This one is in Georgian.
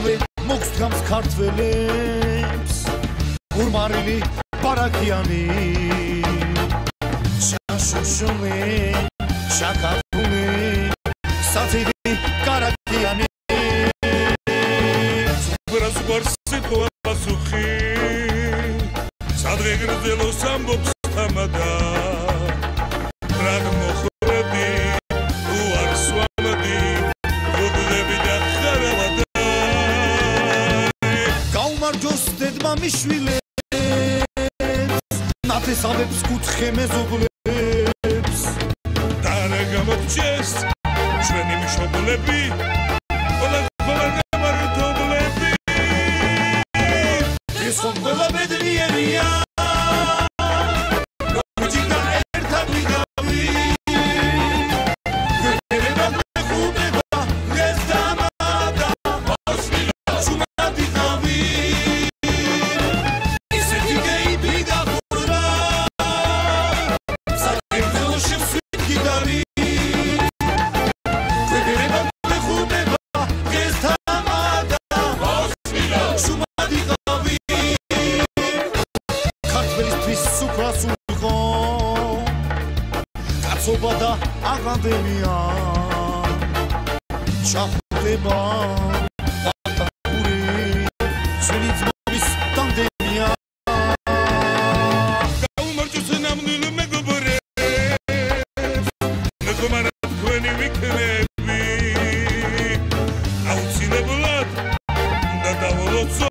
მოგსდგამს ქართველებს ურმარილი პარაკიანი შაშუშული შაკაფული სათიდი კარაკიანი სუპრას გვარსიტყვა პასუხი სადღე გრძელოს ამბობს თამადა რად მოხრები უარს ვამადი გუგლები და ხარავადა გაუმარჯოს დედმამიშვილებს ნათესავებს კუთხე მეზობლებს და რა გამოჩეს ჩვენი მშობლები ყველა გამარჯვებულები ეს ხომ ყველა ბედნიერია კაცობა და აკადემია ჩახდება დაქტური ჩვენი ძმების ტანდემია გაუმარჯოს ნამდვილ მეგობრებს მეგობარად თქვენი ვიქნები აუცილებლად უნდა დავალოცო